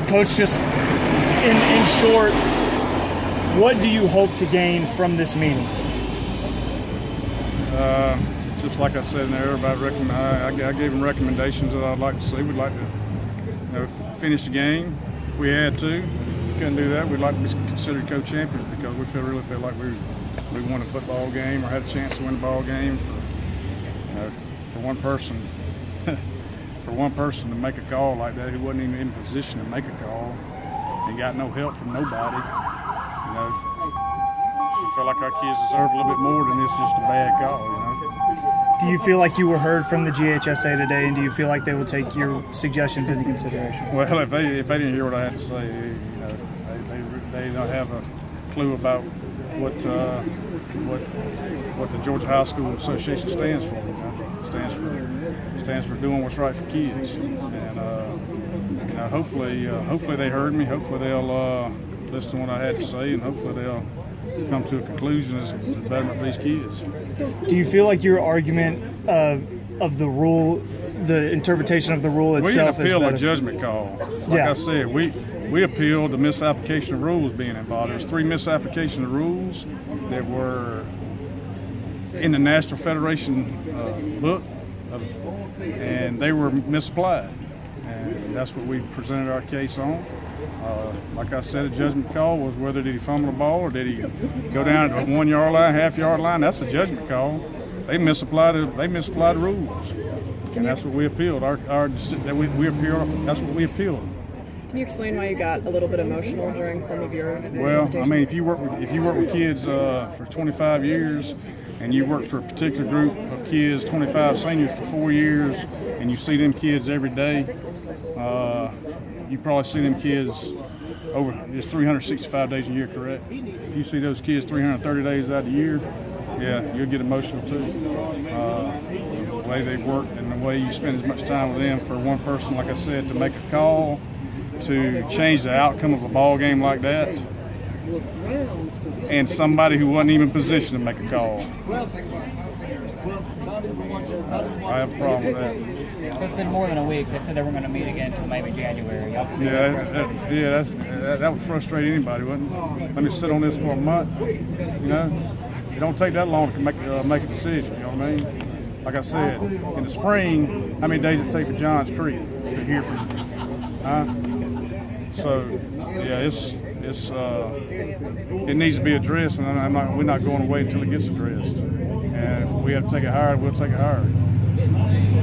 Coach, just in short, what do you hope to gain from this meeting? Just like I said there about I gave them recommendations that I'd like to see. We'd like to finish the game if we had to. If we couldn't do that, we'd like to be considered co-champions because we really feel like we won a football game or had a chance to win a ball game for one person. For one person to make a call like that who wasn't even in position to make a call and got no help from nobody, we feel like our kids deserve a little bit more than this just a bad call, Do you feel like you were heard from the GHSA today, and do you feel like they will take your suggestions into consideration? Well, if they didn't hear what I had to say, they don't have a clue about what the Georgia High School Association stands for. Stands for doing what's right for kids, and hopefully they heard me. Hopefully they'll listen to what I had to say, and hopefully they'll come to a conclusion as betterment for these kids. Do you feel like your argument of the rule, the interpretation of the rule itself, we didn't appeal a judgment call? Like I said, we appealed the misapplication of rules being involved. There's 3 misapplication of rules that were in the National Federation book, and they were misapplied. And that's what we presented our case on. Like I said, a judgment call was whether did he fumble the ball or did he go down to the 1 yard line, half-yard line. That's a judgment call. They misapplied the rules, and that's what we appealed. We appealed. That's what we appealed. Can you explain why you got a little bit emotional during some of your? Well, I mean, if you work with kids for 25 years, and you work for a particular group of kids, 25 seniors for 4 years, and you see them kids every day, you probably see them kids over, it's 365 days a year, correct? If you see those kids 330 days out of the year, yeah, you'll get emotional too. The way they work and the way you spend as much time with them for one person, like I said, to make a call, to change the outcome of a ball game like that, and somebody who wasn't even positioned to make a call. I have a problem with that. So it's been more than a week. They said they were going to meet again until maybe January. That would frustrate anybody, wouldn't it? Let me sit on this for a month. It don't take that long to make a decision. You know what I mean? Like I said, in the spring, how many days it take for Johns Creek to hear from you? So yeah, it needs to be addressed, and we're not going away until it gets addressed. And if we have to take it higher, we'll take it higher.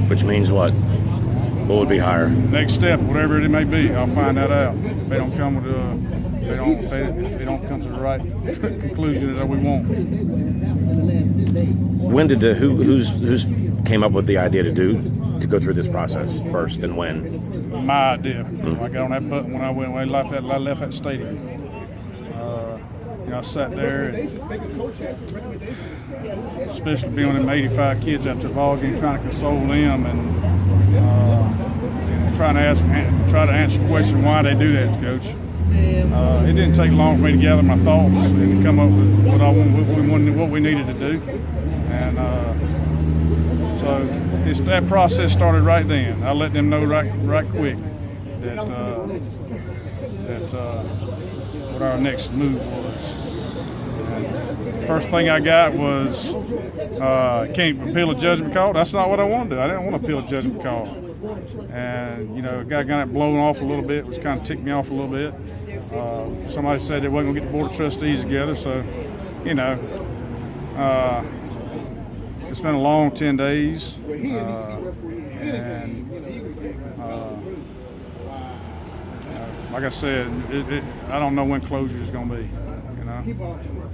Which means what? What would be higher? Next step, whatever it may be, I'll find that out. If they don't come if they don't come to the right conclusion that we want. When did who's came up with the idea to go through this process first, and when? My idea. I got on that button when I left that stadium. I sat there, and especially being with them 85 kids after the ball game, trying to console them and try to answer the question why they do that, Coach. It didn't take long for me to gather my thoughts and come up with what we needed to do, and so that process started right then. I let them know right quick that what our next move was. First thing I got was, can't appeal a judgment call. That's not what I wanted to do. I didn't want to appeal a judgment call. And, a guy got it blown off a little bit, which kind of ticked me off a little bit. Somebody said they wasn't going to get the Board of Trustees together. So, it's been a long 10 days. Like I said, I don't know when closure is going to be.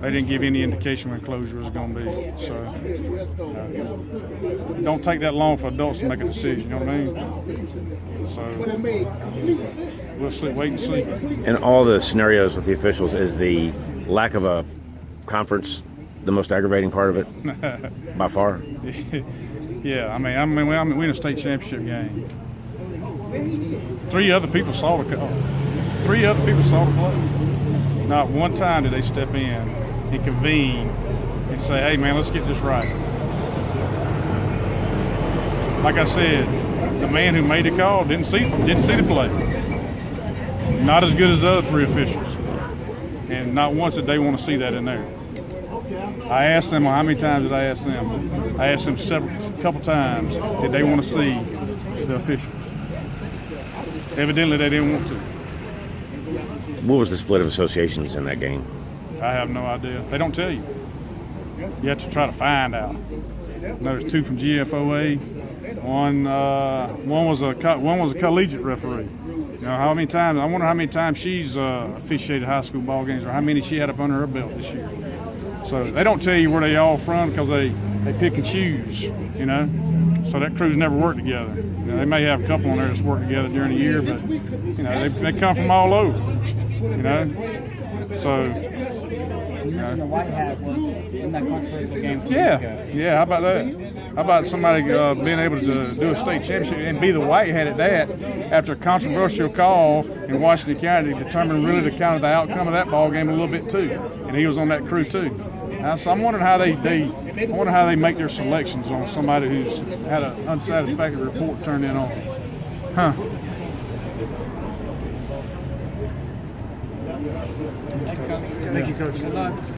They didn't give any indication when closure was going to be. So it don't take that long for adults to make a decision, you know what I mean? So we'll see, wait and see. In all the scenarios with the officials, is the lack of a conference the most aggravating part of it by far? Yeah, I mean, we're in a state championship game. 3 other people saw the call. 3 other people saw the play. Not one time did they step in and convene and say, "Hey, man, let's get this right." Like I said, the man who made the call didn't see the play. Not as good as the other 3 officials. And not once did they want to see that in there. I asked them, how many times did I ask them? I asked them a couple times, did they want to see the officials? Evidently, they didn't want to. What was the split of associations in that game? I have no idea. They don't tell you. You have to try to find out. There's 2 from GFOA. One was a collegiate referee. You know, how many times? I wonder how many times she's officiated high school ball games, or how many she had up under her belt this year. So they don't tell you where they all from because they pick and choose. You know, so that crew's never worked together. You know, they may have a couple on there that's worked together during the year, but you know they come from all over. You know, so. You mentioned the white hat was in that controversial game 2 years ago. Yeah. How about that? How about somebody being able to do a state championship and be the white hat at that after a controversial call in Washington County to determine really the kind of the outcome of that ball game a little bit too, and he was on that crew too. So I'm wondering how they make their selections on somebody who's had an unsatisfactory report turned in on. Huh. Thanks, Coach. Thank you, Coach. Good luck.